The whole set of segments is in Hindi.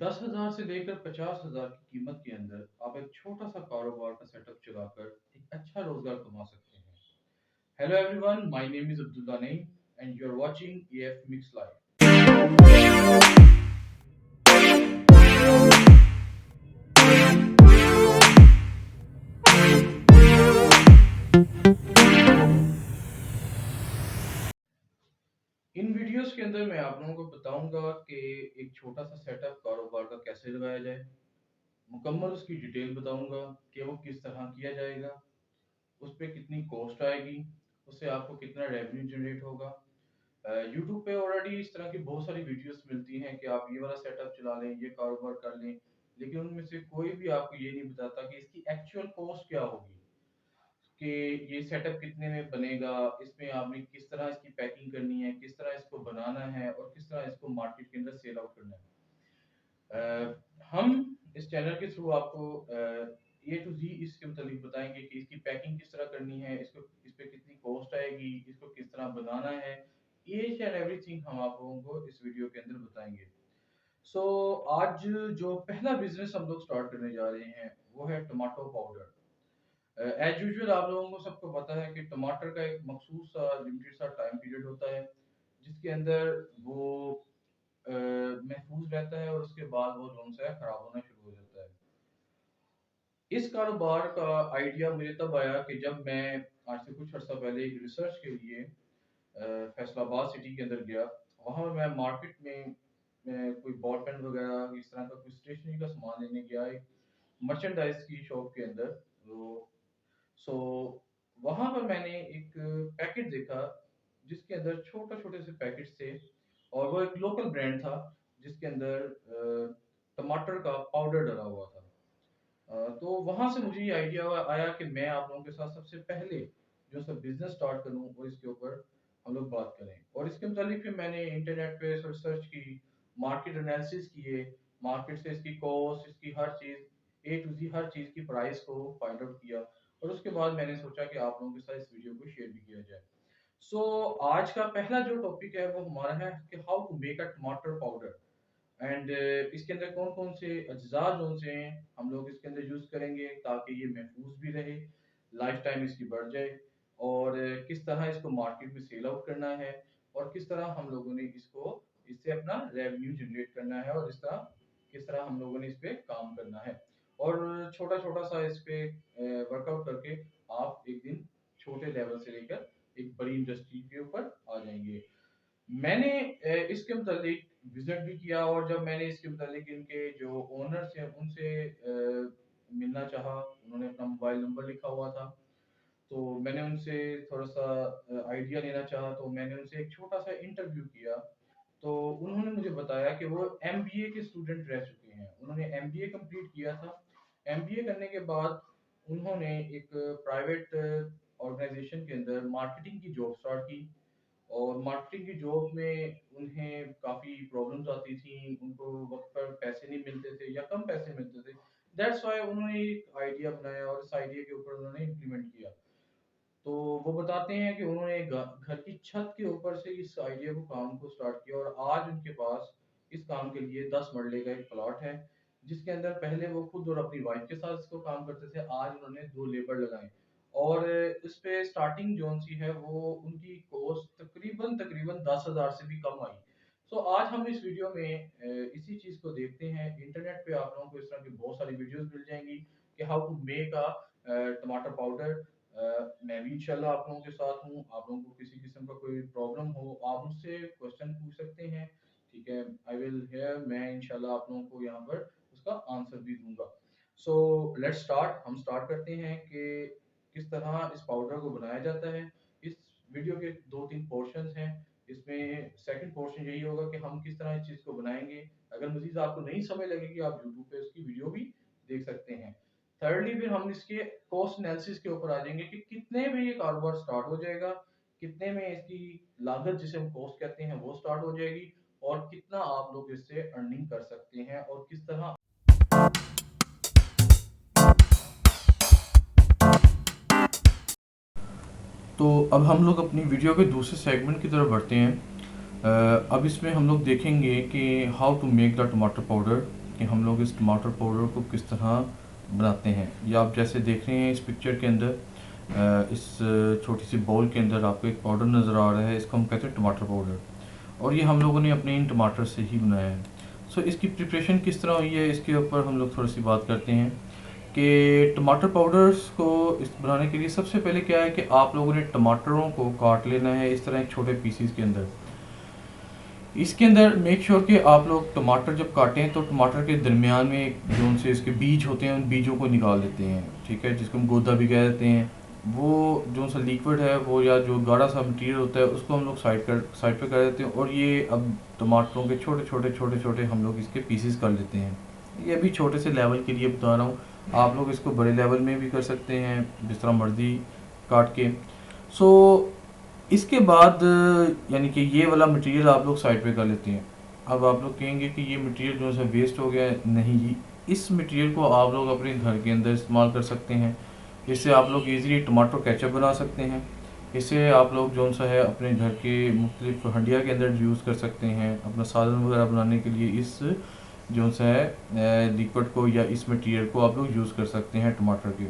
10,000 से लेकर 50,000 की कीमत के अंदर आप एक छोटा सा कारोबार का सेटअप चलाकर एक अच्छा रोजगार कमा सकते हैं। Hello everyone, my name is Abdullah Naeem and you are watching AF mix live. इन वीडियोस के अंदर मैं आप लोगों को बताऊंगा कि एक छोटा सा सेटअप कारोबार का कैसे लगाया जाए। मुकम्मल उसकी डिटेल बताऊंगा कि वो किस तरह किया जाएगा, उस पर कितनी कॉस्ट आएगी, उससे आपको कितना रेवेन्यू जनरेट होगा। यूट्यूब पे ऑलरेडी इस तरह की बहुत सारी वीडियोस मिलती हैं कि आप ये वाला सेटअप चला लें, ये कारोबार कर लें, लेकिन उनमें से कोई भी आपको ये नहीं बताता कि इसकी एक्चुअल कॉस्ट क्या होगी, कि ये सेटअप कितने में बनेगा, इसमें आपने किस तरह इसकी पैकिंग करनी है, किस तरह इसको बनाना है और किस तरह इसको मार्केट के अंदर सेल आउट करना है। हम इस चैनल के थ्रू आपको ए टू जी इसके मुताबिक बताएंगे कि इसकी पैकिंग किस तरह करनी है, इसको इस पे कितनी कॉस्ट आएगी, इसको किस तरह बनाना है। ईच एंड एवरीथिंग हम आप लोगों को इस वीडियो के अंदर बताएंगे। सो आज जो पहला बिजनेस हम लोग स्टार्ट करने जा रहे हैं वो है टमाटो पाउडर। एज यूजुअल आप लोगों को सबको पता है कि टमाटर का एक मखसूस सा लिमिटेड सा टाइम पीरियड होता है जिसके अंदर वो महफूज रहता है और उसके बाद वो जोन सा है खराब होना शुरू हो जाता है। इस कारोबार का आइडिया मुझे तब आया कि जब मैं आज से कुछ अर्सा पहले एक रिसर्च के लिए फैसलाबाद सिटी के अंदर गया। वहाँ मैं मार्केट में मैं कोई बॉल पेन वगैरह इस तरह का कोई स्टेशनरी का सामान लेने गया एक मर्चेंडाइज की शॉप के अंदर। तो सो वहाँ पर मैंने एक पैकेट देखा जिसके अंदर छोटे छोटे से पैकेट्स थे और वो एक लोकल ब्रांड था जिसके अंदर टमाटर का पाउडर डला हुआ था। तो वहां से मुझे ये आइडिया आया कि मैं आप लोगों के साथ सबसे पहले जो सब बिजनेस स्टार्ट करूं वो इसके ऊपर हम लोग बात करें। और इसके मुतालिक फिर मैंने इंटरनेट पे रिसर्च की, मार्केट एनालिसिस किए, मार्केट से इसकी कॉस्ट, इसकी हर चीज ए टू जी हर चीज की प्राइस को फाइंड आउट किया। और उसके बाद मैंने सोचा कि आप लोगों के साथ इस वीडियो को शेयर भी किया जाए। सो आज का पहला जो टॉपिक है वो हमारा है कि हाउ टू मेक अ टमाटर पाउडर एंड इसके अंदर कौन कौन से अज्जा जोन से हैं हम लोग इसके अंदर यूज करेंगे ताकि ये महफूज भी रहे, लाइफ टाइम इसकी बढ़ जाए। और किस तरह इसको मार्केट में सेल आउट करना है और किस तरह हम लोगों ने इसको इससे अपना रेवेन्यू जनरेट करना है और इस तरह किस तरह हम लोगों ने इस पे काम करना है। और छोटा छोटा सा इस पे वर्कआउट करके आप एक दिन छोटे लेवल से लेकर एक बड़ी इंडस्ट्री के ऊपर आ जाएंगे। मैंने इसके मुतालिक विजिट भी किया और जब मैंने इसके मुतालिक इनके जो ओनर्स हैं उनसे मिलना चाहा, उन्होंने अपना मोबाइल नंबर लिखा हुआ था। तो मैंने उनसे थोड़ा सा आइडिया लेना चाहा, तो मैंने उनसे एक छोटा सा इंटरव्यू किया। तो उन्होंने मुझे बताया कि वो एमबीए के स्टूडेंट रह चुके हैं, उन्होंने एमबीए कंप्लीट किया था। एमबीए करने के बाद उन्होंने एक प्राइवेट ऑर्गेनाइजेशन के अंदर मार्केटिंग की जॉब स्टार्ट की। और मार्केटिंग की जॉब में उन्हें काफ़ी प्रॉब्लम्स आती थी, उनको वक्त पर पैसे नहीं मिलते थे या कम पैसे मिलते थे। दैट्स वाई उन्होंने एक आइडिया बनाया और इस आइडिया के ऊपर उन्होंने इम्प्लीमेंट किया। तो वो बताते हैं कि उन्होंने घर की छत के ऊपर से इस आइडिया को काम को स्टार्ट किया और आज उनके पास इस काम के लिए 10 मरले का एक प्लॉट है जिसके अंदर पहले वो खुद और अपनी वाइफ के साथ इसको काम करते थे, आज उन्होंने 2 लेबर लगाए। और इस पे स्टार्टिंग जोन सी है वो उनकी कॉस्ट तकरीबन तकरीबन 10,000 से भी कम आई। सो आज हम इस वीडियो में इसी चीज को देखते हैं। इंटरनेट पे आप लोगों को इस तरह की बहुत सारी वीडियोस मिल जाएंगी कि हाउ टू मेक अ टमाटर पाउडर। मैं भी इंशाल्लाह आप लोगों के साथ हूँ। आप लोगों को किसी किस्म का कोई प्रॉब्लम हो आप मुझसे क्वेश्चन पूछ सकते हैं, ठीक है। आई विल हेयर, मैं इंशाल्लाह आप लोगों को यहाँ पर उसका आंसर भी दूंगा। सो लेट्स स्टार्ट, हम स्टार्ट करते हैं कि किस तरह इस पाउडर को बनाया जाता है। इस वीडियो के दो तीन पोर्शंस हैं। इसमें सेकंड पोर्शन यही होगा कि हम किस तरह इस चीज़ को बनाएंगे। अगर मजीद आपको नहीं समझ लगेगी आप यूट्यूब पे उसकी वीडियो भी देख सकते हैं। थर्डली फिर हम इसके कॉस्ट एनालिसिस के ऊपर आ जाएंगे कि कितने में ये कारोबार स्टार्ट हो जाएगा, कितने में इसकी लागत जिसे हम कॉस्ट कहते हैं वो स्टार्ट हो जाएगी और कितना आप लोग इससे अर्निंग कर सकते हैं और किस तरह। तो अब हम लोग अपनी वीडियो के दूसरे सेगमेंट की तरफ बढ़ते हैं। अब इसमें हम लोग देखेंगे कि हाउ टू मेक द टमाटर पाउडर। कि हम लोग इस टमाटर पाउडर को किस तरह बनाते हैं। ये आप जैसे देख रहे हैं इस पिक्चर के अंदर, इस छोटी सी बाउल के अंदर आपको एक पाउडर नज़र आ रहा है, इसको हम कहते हैं टमाटर पाउडर, और ये हम लोगों ने अपने इन टमाटर से ही बनाया है। सो इसकी प्रिपरेशन किस तरह हुई है, इसके ऊपर हम लोग थोड़ी सी बात करते हैं कि टमाटर पाउडर्स को इस बनाने के लिए सबसे पहले क्या है कि आप लोगों ने टमाटरों को काट लेना है इस तरह एक छोटे पीसीज के अंदर। इसके अंदर मेक श्योर कि आप लोग टमाटर जब काटें तो टमाटर के दरमियान में जो उनसे इसके बीज होते हैं उन बीजों को निकाल देते हैं, ठीक है, जिसको हम गोदा भी कह देते हैं। वो जो सा लिक्विड है वो या जो गाढ़ा सा मटेरियल होता है उसको हम लोग साइड पे कर देते हैं, और ये अब टमाटरों के छोटे छोटे हम लोग इसके पीसेस कर लेते हैं। ये अभी छोटे से लेवल के लिए बता रहा हूँ, आप लोग इसको बड़े लेवल में भी कर सकते हैं जिस तरह मर्जी काट के। सो इसके बाद यानी कि ये वाला मटेरियल आप लोग साइड पे कर लेते हैं। अब आप लोग कहेंगे कि ये मटेरियल जो है वेस्ट हो गया है, नहीं जी, इस मटेरियल को आप लोग अपने घर के अंदर इस्तेमाल कर सकते हैं। इससे आप लोग इजीली टमाटो केचप बना सकते हैं। इससे आप लोग जो सा है अपने घर के मुख्तलिफ हंडिया के अंदर यूज़ कर सकते हैं अपना सालन वगैरह बनाने के लिए। इस जो सा है लिक्विड को या इस मटेरियल को आप लोग यूज़ कर सकते हैं टमाटर के।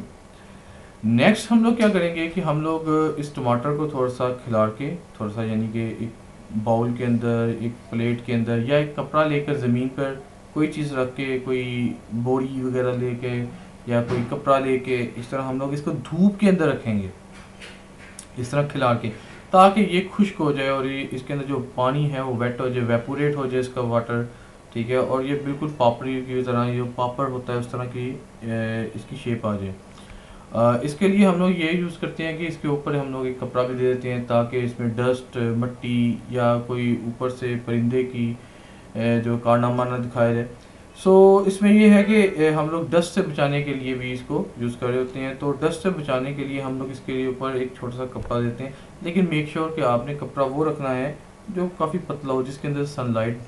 नेक्स्ट हम लोग क्या करेंगे कि हम लोग इस टमाटर को थोड़ा सा खिला के, थोड़ा सा यानी कि एक बाउल के अंदर, एक प्लेट के अंदर या एक कपड़ा लेकर ज़मीन पर कोई चीज़ रख के, कोई बोरी वगैरह लेके या कोई कपड़ा लेके, इस तरह हम लोग इसको धूप के अंदर रखेंगे इस तरह खिला के, ताकि ये खुश्क हो जाए और ये इसके अंदर जो पानी है वो वेट हो जाए, वेपोरेट हो जाए इसका वाटर, ठीक है, और ये बिल्कुल पापड़ी की तरह, ये पापड़ होता है उस तरह की इसकी शेप आ जाए। इसके लिए हम लोग ये यूज़ करते हैं कि इसके ऊपर हम लोग एक कपड़ा भी दे देते हैं ताकि इसमें डस्ट, मिट्टी या कोई ऊपर से परिंदे की जो कारनामा ना दिखाया जाए। सो इसमें ये है कि हम लोग डस्ट से बचाने के लिए भी इसको यूज़ कर रहे होते हैं। तो डस्ट से बचाने के लिए हम लोग इसके लिए ऊपर एक छोटा सा कपड़ा देते हैं, लेकिन मेक श्योर कि आपने कपड़ा वो रखना है जो काफ़ी पतला हो, जिसके अंदर सनलाइट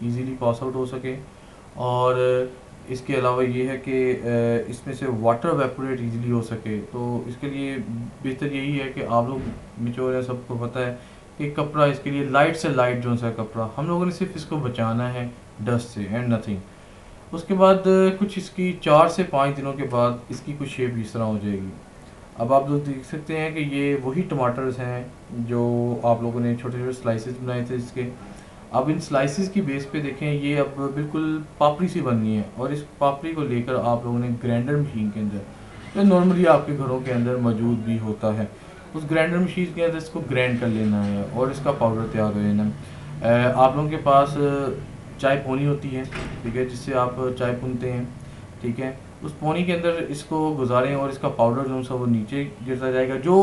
ईजीली पास आउट हो सके। और इसके अलावा ये है कि इसमें से वाटर वेपोरेट इजीली हो सके। तो इसके लिए बेहतर यही है कि आप लोग मेच्योर है, सबको पता है कि कपड़ा इसके लिए लाइट से लाइट जो सा कपड़ा, हम लोगों ने सिर्फ इसको बचाना है डस्ट से एंड नथिंग। उसके बाद कुछ इसकी 4 से 5 दिनों के बाद इसकी कुछ शेप इस तरह हो जाएगी। अब आप लोग देख सकते हैं कि ये वही टमाटर्स हैं जो आप लोगों ने छोटे छोटे स्लाइसेस बनाए थे इसके। अब इन स्लाइसेस की बेस पे देखें, ये अब बिल्कुल पापड़ी सी बननी है, और इस पापड़ी को लेकर आप लोगों ने ग्राइंडर मशीन के अंदर, जो नॉर्मली आपके घरों के अंदर मौजूद भी होता है, उस ग्राइंडर मशीन के अंदर इसको ग्राइंड कर लेना है और इसका पाउडर तैयार हो जाना है। आप लोगों के पास चाय पोनी होती है, ठीक है, जिससे आप चाय पुनते हैं, ठीक है, उस पोनी के अंदर इसको गुजारें और इसका पाउडर जो सा वो नीचे गिरता जाएगा। जो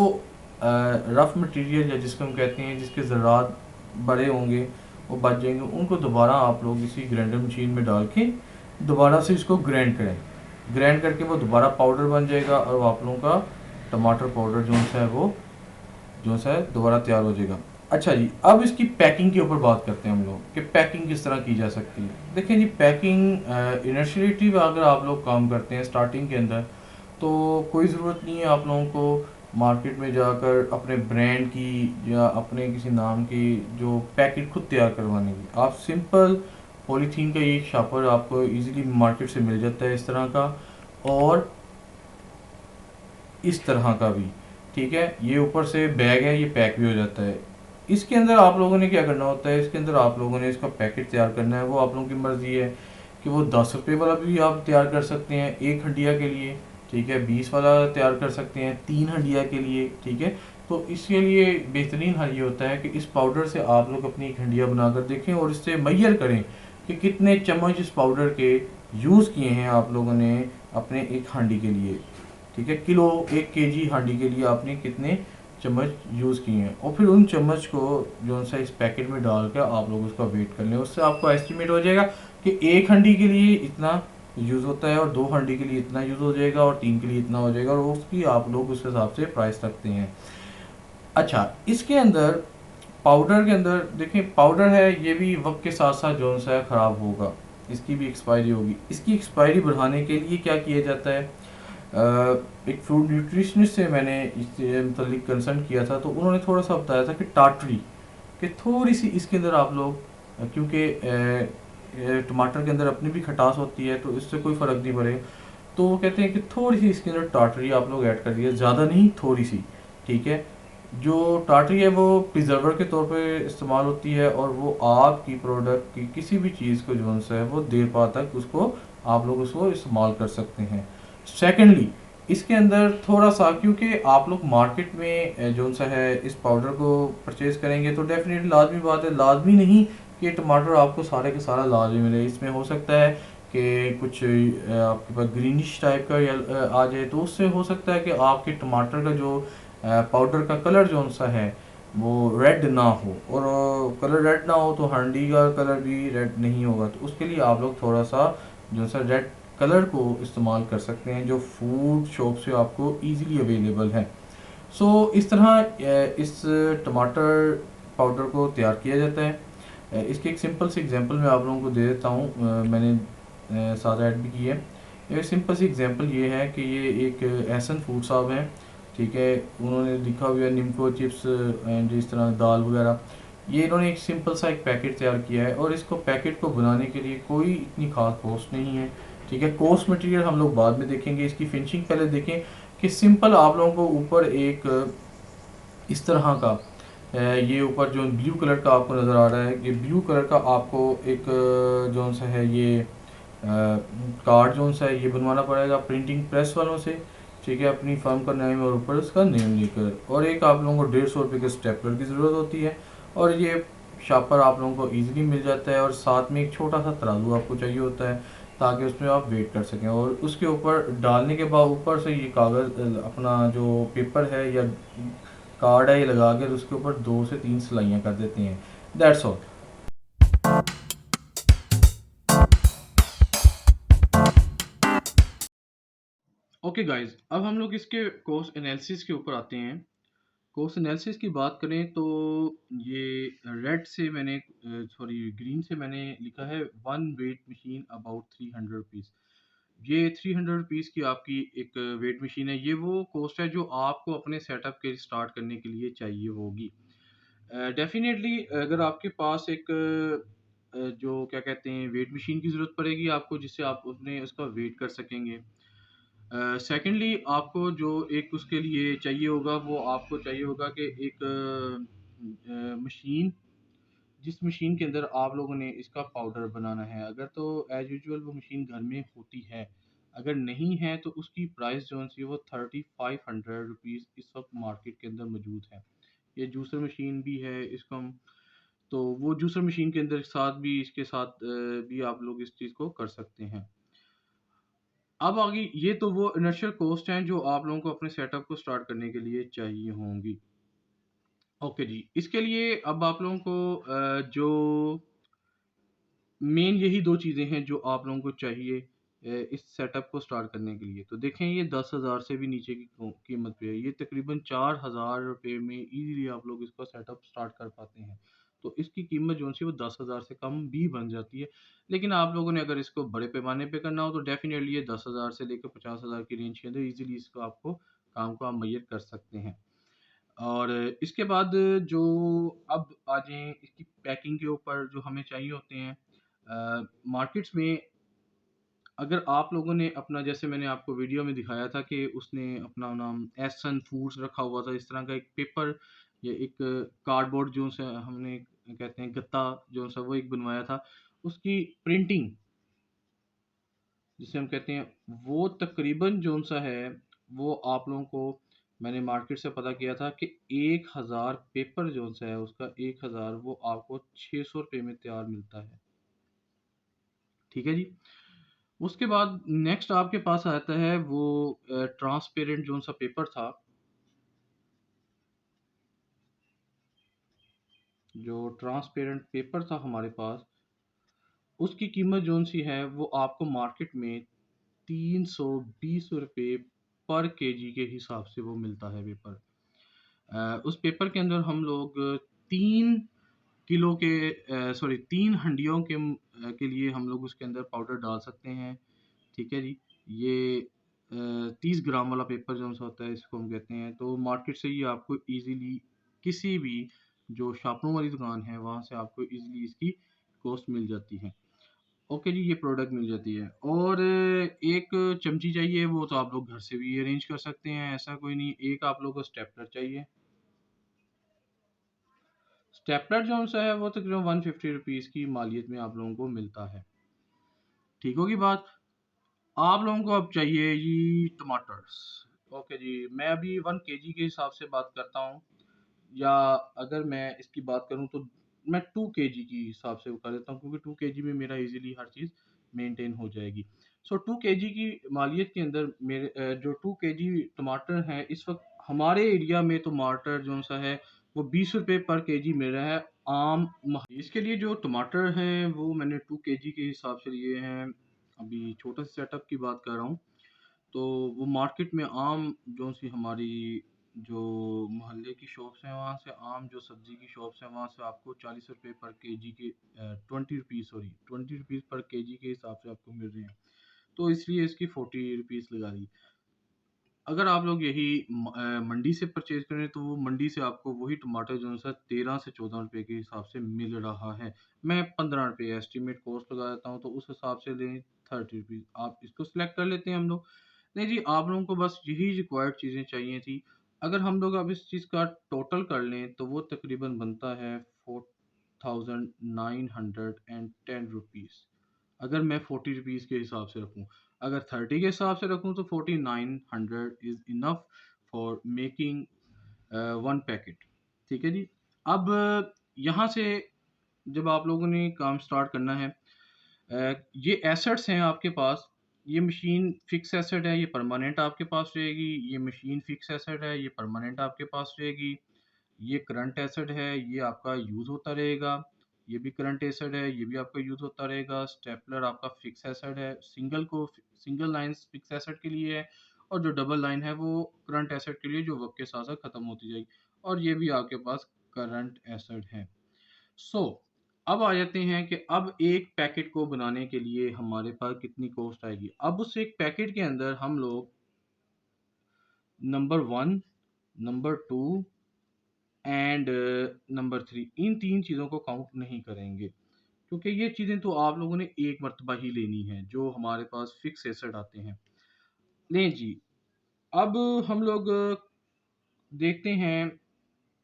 रफ़ मटेरियल या जिसको हम कहते हैं जिसके ज़रात बड़े होंगे वो बच जाएंगे, उनको दोबारा आप लोग इसी ग्राइंडर मशीन में डाल के दोबारा से इसको ग्राइंड करें। ग्राइंड करके वो दोबारा पाउडर बन जाएगा और आप लोगों का टमाटर पाउडर जो सा है वो जो सा है दोबारा तैयार हो जाएगा। अच्छा जी, अब इसकी पैकिंग के ऊपर बात करते हैं हम लोग कि पैकिंग किस तरह की जा सकती है। देखिए जी, पैकिंग इनिशिएटिव अगर आप लोग काम करते हैं स्टार्टिंग के अंदर, तो कोई ज़रूरत नहीं है आप लोगों को मार्केट में जाकर अपने ब्रांड की या अपने किसी नाम की जो पैकेट खुद तैयार करवाने की। आप सिंपल पॉलीथीन का ये शापर आपको इजीली मार्केट से मिल जाता है इस तरह का, और इस तरह का भी, ठीक है, ये ऊपर से बैग है, ये पैक भी हो जाता है। इसके अंदर आप लोगों ने क्या करना होता है, इसके अंदर आप लोगों ने इसका पैकेट तैयार करना है। वो आप लोगों की मर्ज़ी है कि वो 10 रुपये वाला भी आप तैयार कर सकते हैं एक हंडिया के लिए, ठीक है, 20 वाला तैयार कर सकते हैं 3 हंडिया के लिए, ठीक है। तो इसके लिए बेहतरीन हल ये होता है कि इस पाउडर से आप लोग अपनी एक हंडिया बनाकर देखें और इससे मैयर करें कि कितने चम्मच इस पाउडर के यूज़ किए हैं आप लोगों ने अपने एक हांडी के लिए, ठीक है, किलो 1 केजी हांडी के लिए आपने कितने चम्मच यूज़ किए हैं, और फिर उन चम्मच को जो सा इस पैकेट में डाल कर आप लोग उसका वेट कर लें। उससे आपको एस्टिमेट हो जाएगा कि 1 हंडी के लिए इतना यूज़ होता है और 2 हंडी के लिए इतना यूज़ हो जाएगा और 3 के लिए इतना हो जाएगा, और उसकी आप लोग उस हिसाब से प्राइस रखते हैं। अच्छा, इसके अंदर पाउडर के अंदर देखें, पाउडर है ये भी वक्त के साथ साथ जो सा है ख़राब होगा, इसकी भी एक्सपायरी होगी। इसकी एक्सपायरी बढ़ाने के लिए क्या किया जाता है, एक फूड न्यूट्रिशनिस्ट से मैंने इससे मतलब कंसल्ट किया था, तो उन्होंने थोड़ा सा बताया था कि टाटरी कि थोड़ी सी इसके अंदर आप लोग, क्योंकि टमाटर के अंदर अपनी भी खटास होती है, तो इससे कोई फ़र्क नहीं पड़ेगा। तो वो कहते हैं कि थोड़ी सी इसके अंदर टाटरी आप लोग ऐड कर दिए, ज़्यादा नहीं, थोड़ी सी, ठीक है। जो टाटरी है वो प्रिजर्वर के तौर पे इस्तेमाल होती है, और वो आपकी प्रोडक्ट की किसी भी चीज़ को जो है वो देर पा तक उसको आप लोग उसको इस्तेमाल कर सकते हैं। सेकेंडली, इसके अंदर थोड़ा सा, क्योंकि आप लोग मार्केट में जो सा है इस पाउडर को परचेज करेंगे, तो डेफिनेटली लाजमी बात है, लाजमी नहीं कि टमाटर आपको सारे के सारा लाजमी मिले। इसमें हो सकता है कि कुछ आपके पास ग्रीनिश टाइप का आ जाए, तो उससे हो सकता है कि आपके टमाटर का जो पाउडर का कलर जो सा है वो रेड ना हो, और कलर रेड ना हो तो हांडी का कलर भी रेड नहीं होगा। तो उसके लिए आप लोग थोड़ा सा जो सा रेड कलर को इस्तेमाल कर सकते हैं, जो फूड शॉप से आपको इजीली अवेलेबल है। सो इस तरह इस टमाटर पाउडर को तैयार किया जाता है। इसके एक सिंपल सी एग्जांपल मैं आप लोगों को दे देता हूँ, मैंने साथ ऐड भी की है। एक सिंपल सी एग्जांपल ये है कि ये एक एहसन फूड साहब हैं, ठीक है। उन्होंने लिखा हुआ है निम्को चिप्स एंड इस तरह दाल वगैरह। ये इन्होंने एक सिंपल सा एक पैकेट तैयार किया है, और इसको पैकेट को बनाने के लिए कोई इतनी खास कॉस्ट नहीं है, ठीक है। कॉस्ट मटेरियल हम लोग बाद में देखेंगे, इसकी फिनिशिंग पहले देखें कि सिंपल आप लोगों को ऊपर एक इस तरह का ये ऊपर जो ब्लू कलर का आपको नज़र आ रहा है, ये ब्लू कलर का आपको एक जो सा है ये कार्ड जो सा है ये बनवाना पड़ेगा प्रिंटिंग प्रेस वालों से, ठीक है, अपनी फर्म का नेम और ऊपर उसका नेम लिखकर। और एक आप लोगों को 150 रुपये के स्टेपलर की ज़रूरत होती है, और ये शापर आप लोगों को ईजिली मिल जाता है। और साथ में एक छोटा सा तराजू आपको चाहिए होता है, ताकि उसमें आप वेट कर सकें। और उसके ऊपर डालने के बाद ऊपर से ये कागज़ अपना जो पेपर है या कार्ड है ये लगा कर उसके ऊपर 2 से 3 सिलाइयाँ कर देते हैं। That's all. ओके गाइस, अब हम लोग इसके कॉस्ट एनालिसिस के ऊपर आते हैं। कॉस्ट एनालिसिस की बात करें तो ये रेड से मैंने सॉरी ग्रीन से मैंने लिखा है one weight machine about 300 rupees. ये 300 रुपीज़ की आपकी एक वेट मशीन है। ये वो कॉस्ट है जो आपको अपने सेटअप के स्टार्ट करने के लिए चाहिए होगी। डेफिनेटली अगर आपके पास एक जो क्या कहते हैं वेट मशीन की ज़रूरत पड़ेगी आपको, जिससे आप उसमें उसका वेट कर सकेंगे। सेकेंडली आपको जो एक उसके लिए चाहिए होगा, वो आपको चाहिए होगा कि एक मशीन, जिस मशीन के अंदर आप लोगों ने इसका पाउडर बनाना है। अगर तो एज यूजुअल वो मशीन घर में होती है, अगर नहीं है तो उसकी प्राइस जो सी वो 3500 रुपीज़ इस वक्त मार्केट के अंदर मौजूद है। ये जूसर मशीन भी है इसको हम, तो वो जूसर मशीन के अंदर साथ भी इसके साथ भी आप लोग इस चीज़ को कर सकते हैं। अब आगे ये तो वो इनिशियल कॉस्ट हैं जो आप लोगों को अपने सेटअप को स्टार्ट करने के लिए चाहिए होंगी। ओके जी, इसके लिए अब आप लोगों को जो मेन यही 2 चीज़ें हैं जो आप लोगों को चाहिए इस सेटअप को स्टार्ट करने के लिए। तो देखें ये 10,000 से भी नीचे की कीमत पे है। ये तकरीबन 4,000 रुपए में ईज़िली आप लोग इसका सेटअप स्टार्ट कर पाते हैं। तो इसकी कीमत जो सी वो 10,000 से कम भी बन जाती है। लेकिन आप लोगों ने अगर इसको बड़े पैमाने पे करना हो तो डेफ़िनेटली ये 10,000 से लेकर 50,000 की रेंज के अंदर ईज़िली इसको आपको काम को आप मुहैया कर सकते हैं। और इसके बाद जो अब आ जाएँ इसकी पैकिंग के ऊपर जो हमें चाहिए होते हैं। मार्केट्स में अगर आप लोगों ने अपना, जैसे मैंने आपको वीडियो में दिखाया था कि उसने अपना नाम एसन फूड्स रखा हुआ था, इस तरह का एक पेपर या एक कार्डबोर्ड जो सा हमने कहते हैं गत्ता जो सा वो एक बनवाया था, उसकी प्रिंटिंग जिसे हम कहते हैं वो तकरीबन जो सा है वो आप लोगों को, मैंने मार्केट से पता किया था कि 1000 पेपर जो सा है उसका 1000 वो आपको 600 रुपये में तैयार मिलता है, ठीक है जी। उसके बाद नेक्स्ट आपके पास आता है वो ट्रांसपेरेंट जो सा पेपर था, जो ट्रांसपेरेंट पेपर था हमारे पास, उसकी कीमत जो सी है वो आपको मार्केट में 320 रुपये पर केजी के हिसाब से वो मिलता है पेपर। उस पेपर के अंदर हम लोग 3 किलो के सॉरी 3 हंडियों के लिए हम लोग उसके अंदर पाउडर डाल सकते हैं, ठीक है जी। ये 30 ग्राम वाला पेपर जो सा होता है इसको हम कहते हैं। तो मार्केट से ये आपको इजीली किसी भी जो शॉपों वाली दुकान है वहाँ से आपको इजीली इसकी कॉस्ट मिल जाती है। ओके जी, ये प्रोडक्ट मिल जाती है। और एक चमची चाहिए, वो तो आप लोग घर से भी अरेंज कर सकते हैं, ऐसा कोई नहीं। एक आप लोग को स्टेपलर चाहिए। स्टेपलर जो सा है वो तकरीबन 150 रुपीज़ की मालियत में आप लोगों को मिलता है। ठीक होगी बात। आप लोगों को अब चाहिए जी टमाटर्स। ओके जी, मैं अभी 1 kg के हिसाब से बात करता हूँ, या अगर मैं इसकी बात करूँ तो मैं 2 kg की हिसाब से कर देता हूँ, क्योंकि 2 kg में मेरा इजीली हर चीज़ मेंटेन हो जाएगी। सो 2 kg की मालियत के अंदर मेरे जो 2 kg टमाटर हैं, इस वक्त हमारे एरिया में टमाटर जो सा है वो 20 रुपये पर केजी मिल रहा है आम। इसके लिए जो टमाटर हैं वो मैंने 2 kg के हिसाब से लिए हैं। अभी छोटा सा सेटअप की बात कर रहा हूँ, तो वो मार्केट में आम जो सी हमारी जो मोहल्ले की शॉप्स हैं, वहाँ से आम जो सब्जी की शॉप्स हैं, वहाँ से आपको 40 रुपये पर केजी के 20 रुपीज़, सॉरी 20 रुपीज़ पर केजी के हिसाब से आपको मिल रहे हैं। तो इसलिए इसकी 40 रुपीज़ लगा दी। अगर आप लोग यही मंडी से परचेज करें तो वो मंडी से आपको वही टमाटर जो है सर 13 से 14 रुपए के हिसाब से मिल रहा है। मैं 15 रुपये एस्टिमेट कॉस्ट लगा देता हूँ, तो उस हिसाब से लें 30 रुपीज़। आप इसको सिलेक्ट कर लेते हैं हम लोग। नहीं जी, आप लोगों को बस यही रिक्वायर्ड चीज़ें चाहिए थी। अगर हम लोग अब इस चीज़ का टोटल कर लें तो वो तकरीबन बनता है 4910 रुपीज़। अगर मैं 40 रुपीज़ के हिसाब से रखूँ। अगर 30 के हिसाब से रखूँ तो 4900 is enough for making 1 packet. ठीक है जी। अब यहाँ से जब आप लोगों ने काम स्टार्ट करना है, ये एसेट्स हैं आपके पास। ये मशीन फिक्स एसेट है, ये परमानेंट आपके पास रहेगी। ये मशीन फिक्स एसेट है, ये परमानेंट आपके पास रहेगी। ये करंट एसेट है, ये आपका यूज़ होता रहेगा। ये भी करंट एसेट है, ये भी आपका यूज़ होता रहेगा। स्टेपलर आपका फिक्स एसेट है, सिंगल लाइन फिक्स एसेट के लिए है, और जो डबल लाइन है वो करंट एसेट के लिए, जो वक्त के साथ साथ ख़त्म होती जाएगी। और ये भी आपके पास करंट एसेट है। सो अब आ जाते हैं कि अब एक पैकेट को बनाने के लिए हमारे पास कितनी कॉस्ट आएगी। अब उस एक पैकेट के अंदर हम लोग नंबर 1, नंबर 2 एंड नंबर 3, इन 3 चीज़ों को काउंट नहीं करेंगे, क्योंकि ये चीज़ें तो आप लोगों ने एक मर्तबा ही लेनी है, जो हमारे पास फिक्स एसेट आते हैं। लें जी, अब हम लोग देखते हैं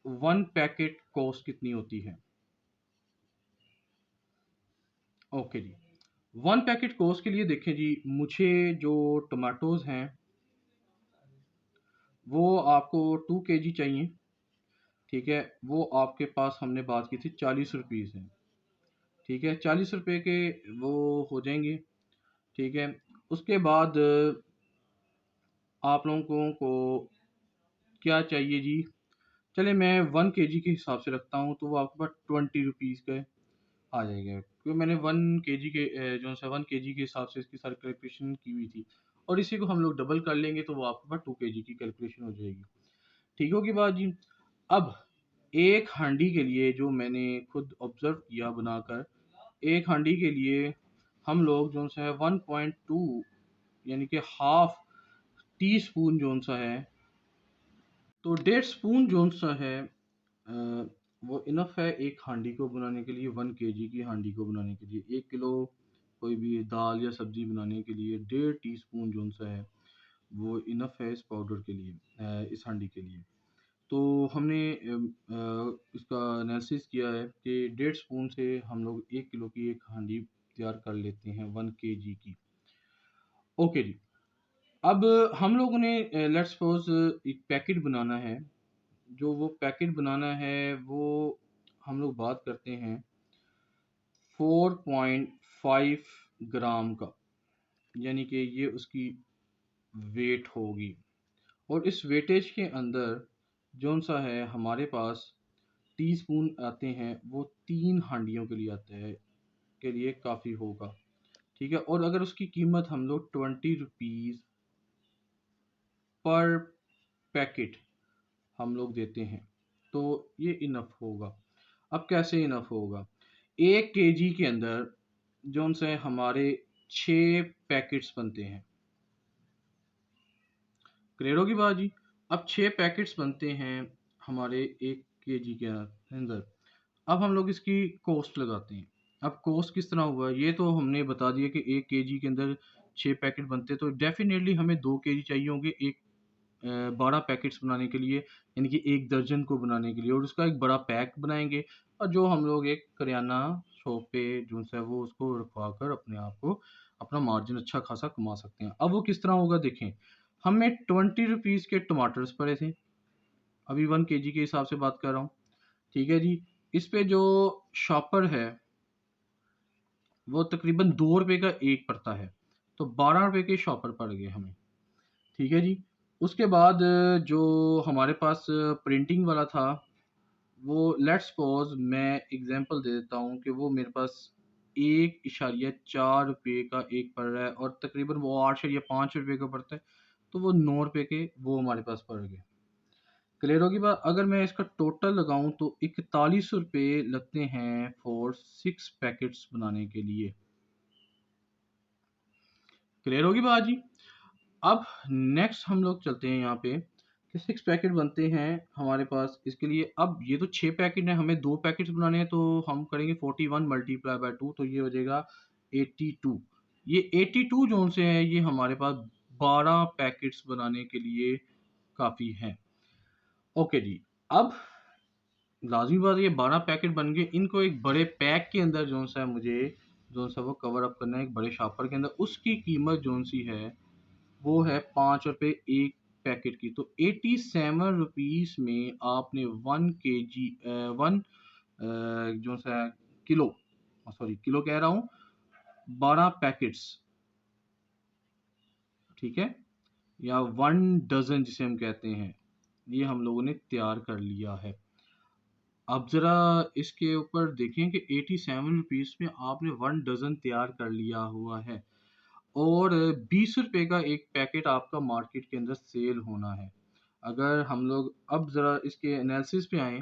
1 पैकेट कॉस्ट कितनी होती है। ओके जी, 1 पैकेट कॉस्ट के लिए देखें जी, मुझे जो टमाटोज़ हैं वो आपको 2 kg चाहिए। ठीक है, वो आपके पास हमने बात की थी 40 रुपीज़ है। ठीक है, 40 रुपए के वो हो जाएंगे। ठीक है, उसके बाद आप लोगों को क्या चाहिए जी। चले मैं 1 kg के हिसाब से रखता हूँ, तो वो आपके पास 20 रुपीज़ का आ जाएगा, क्योंकि मैंने 1 kg के जो सा 1 kg के हिसाब से इसकी सारी कैलकुलेशन की हुई थी। और इसी को हम लोग डबल कर लेंगे तो वो आपके पास 2 kg की कैलकुलेशन हो जाएगी। ठीक होगी बात जी। अब एक हांडी के लिए, जो मैंने खुद ऑब्जर्व किया बनाकर, एक हांडी के लिए हम लोग जो सा है 1.2, यानी कि हाफ टी स्पून जो सा है, तो 1.5 स्पून जो सा है वो इनफ है एक हांडी को बनाने के लिए। 1 kg की हांडी को बनाने के लिए, 1 किलो कोई भी दाल या सब्जी बनाने के लिए 1.5 टी स्पून जो सा है वो इनफ है इस पाउडर के लिए, इस हांडी के लिए। तो हमने इसका एनालिसिस किया है कि 1.5 स्पून से हम लोग 1 किलो की एक हांडी तैयार कर लेते हैं 1 kg की। ओके जी। अब हम लोगों ने लेट्स सपोज एक पैकेट बनाना है। जो वो पैकेट बनाना है वो हम लोग बात करते हैं 4.5 ग्राम का, यानी कि ये उसकी वेट होगी। और इस वेटेज के अंदर जौन सा है हमारे पास टी स्पून आते हैं, वो 3 हांडियों के लिए आते हैं, के लिए काफ़ी होगा। ठीक है, और अगर उसकी कीमत हम लोग 20 रुपीज़ पर पैकेट हम लोग देते हैं, तो ये इनफ होगा। अब कैसे इनफ होगा? 1 kg के अंदर जौन से हमारे 6 पैकेट्स बनते हैं। क्लियर होगी बात जी। अब 6 पैकेट्स बनते हैं हमारे 1 kg के अंदर। अब हम लोग इसकी कॉस्ट लगाते हैं। अब कॉस्ट किस तरह हुआ, ये तो हमने बता दिया कि 1 केजी के अंदर 6 पैकेट बनते, तो डेफ़िनेटली हमें 2 केजी चाहिए होंगे 12 पैकेट्स बनाने के लिए, यानी कि 1 दर्जन को बनाने के लिए, और उसका एक बड़ा पैक बनाएँगे, और जो हम लोग एक करियाना शॉप पे जो है वो उसको रखवा कर अपने आप को अपना मार्जिन अच्छा खासा कमा सकते हैं। अब वो किस तरह होगा देखें, हमें ₹20 के टमाटर्स पड़े थे, अभी 1 केजी के हिसाब से बात कर रहा हूँ, ठीक है जी। इस पे जो शॉपर है वो तकरीबन ₹2 का एक पड़ता है, तो ₹12 के शॉपर पड़ गए हमें, ठीक है जी। उसके बाद जो हमारे पास प्रिंटिंग वाला था, वो लेट्स सपोज़ मैं एग्ज़ाम्पल दे देता हूँ कि वो मेरे पास ₹1.4 का एक पड़ रहा है, और तकरीबन वो ₹8.5 का पड़ता है, तो वो ₹9 के वो हमारे पास पड़ गए। क्लियर होगी बात? अगर मैं इसका टोटल लगाऊँ तो ₹41 लगते हैं फॉर 6 पैकेट्स बनाने के लिए। क्लियर होगी बात जी? अब नेक्स्ट हम लोग चलते हैं यहाँ पे कि 6 पैकेट बनते हैं हमारे पास इसके लिए। अब ये तो 6 पैकेट हैं, हमें 2 पैकेट्स बनाने हैं, तो हम करेंगे 41 मल्टीप्लाई बाय 2, तो ये हो जाएगा 82। ये 82 जोन से है, ये हमारे पास 12 पैकेट्स बनाने के लिए काफ़ी हैं। ओके जी, अब लाज़मी बात है ये 12 पैकेट बन गए, इनको एक बड़े पैक के अंदर जोन-सा है मुझे जोन-सा वो कवर अप करना है एक बड़े शॉपर के अंदर। उसकी कीमत जोन-सी है वो है ₹5 एक पैकेट की। तो ₹87 में आपने 1 केजी 1 जो-सा किलो सॉरी किलो कह रहा हूँ, 12 पैकेट्स, ठीक है? या 1 डज़न जिसे हम कहते हैं, ये हम लोगों ने तैयार कर लिया है। अब ज़रा इसके ऊपर देखें कि ₹87 में आपने 1 डज़न तैयार कर लिया हुआ है, और ₹20 का एक पैकेट आपका मार्केट के अंदर सेल होना है। अगर हम लोग अब ज़रा इसके एनालिसिस पे आएँ,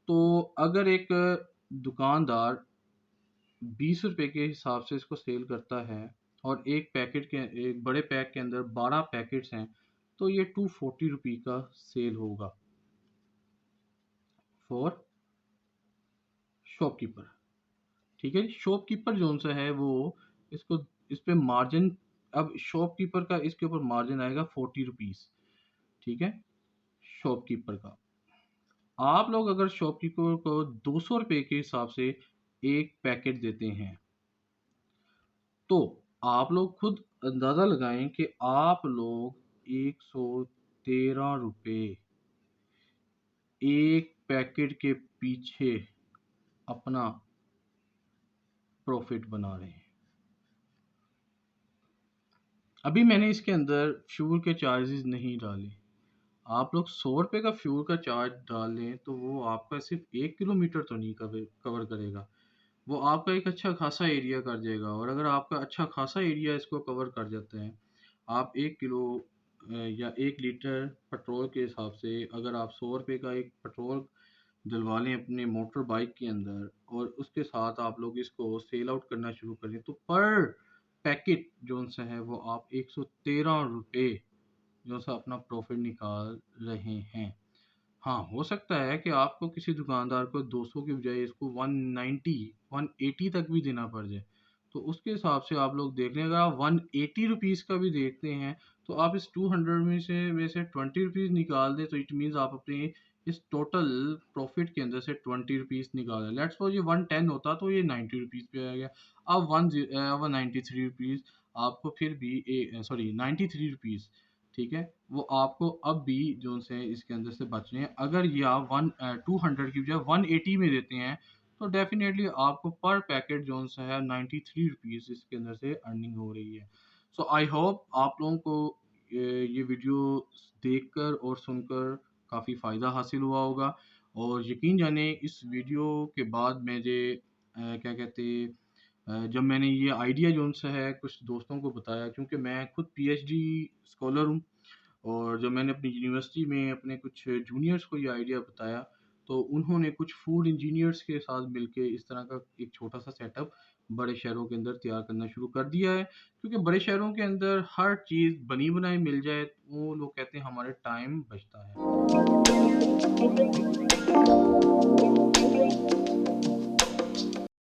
तो अगर एक दुकानदार ₹20 के हिसाब से इसको सेल करता है, और एक बड़े पैक के अंदर 12 पैकेट्स हैं, तो ये ₹240 का सेल होगा फॉर शॉपकीपर। ठीक है, शॉपकीपर जोन-सा है वो इसको इस पे मार्जिन, अब शॉपकीपर का इसके ऊपर मार्जिन आएगा ₹40, ठीक है, शॉपकीपर का। आप लोग अगर शॉपकीपर को ₹200 के हिसाब से एक पैकेट देते हैं, तो आप लोग खुद अंदाज़ा लगाएँ कि आप लोग ₹113 एक पैकेट के पीछे अपना प्रॉफ़िट बना रहे हैं। अभी मैंने इसके अंदर फ्यूल के चार्जेस नहीं डाले। आप लोग ₹100 का फ्यूल का चार्ज डाल लें, तो वो आपका सिर्फ़ 1 किलोमीटर तो नहीं कवर करेगा। वो आपका एक अच्छा खासा एरिया कर जाएगा, और अगर आपका अच्छा खासा एरिया इसको कवर कर जाता है, आप 1 किलो या 1 लीटर पेट्रोल के हिसाब से अगर आप ₹100 का एक पेट्रोल डलवा लें अपने मोटर बाइक के अंदर, और उसके साथ आप लोग इसको सेल आउट करना शुरू करें, तो पर पैकेट जोन-सा है वो आप ₹113 जो-सा अपना प्रॉफ़िट निकाल रहे हैं। हाँ, हो सकता है कि आपको किसी दुकानदार को 200 की बजाय इसको 190, 180 तक भी देना पड़ जाए। तो उसके हिसाब से आप लोग देख लें, अगर आप ₹180 का भी देखते हैं, तो आप इस 200 में से ₹20 निकाल दें, तो इट मीन्स आप अपने इस टोटल प्रॉफ़िट के अंदर से ₹20 निकाल रहे हैं। लेट्स सपोज़ ये 110 होता तो ये ₹90 पे आ गया। अब 193 आपको फिर भी सॉरी ₹93, ठीक है? वो आपको अब भी जोन से इसके अंदर से बच रहे हैं। अगर ये आप 200 की बजाय 180 में देते हैं, तो डेफ़िनेटली आपको पर पैकेट जोन सा है ₹93 इसके अंदर से अर्निंग हो रही है। सो आई होप आप लोगों को ये वीडियो देखकर और सुनकर काफ़ी फ़ायदा हासिल हुआ होगा, और यकीन जाने इस वीडियो के बाद मुझे क्या कहते जब मैंने ये आइडिया जोन-सा है कुछ दोस्तों को बताया, क्योंकि मैं खुद पीएचडी स्कॉलर हूँ, और जब मैंने अपनी यूनिवर्सिटी में अपने कुछ जूनियर्स को ये आइडिया बताया, तो उन्होंने कुछ फूड इंजीनियर्स के साथ मिलके इस तरह का एक छोटा-सा सेटअप बड़े शहरों के अंदर तैयार करना शुरू कर दिया है। क्योंकि बड़े शहरों के अंदर हर चीज़ बनी-बनाई मिल जाए, वो लोग कहते हैं हमारे टाइम बचता है।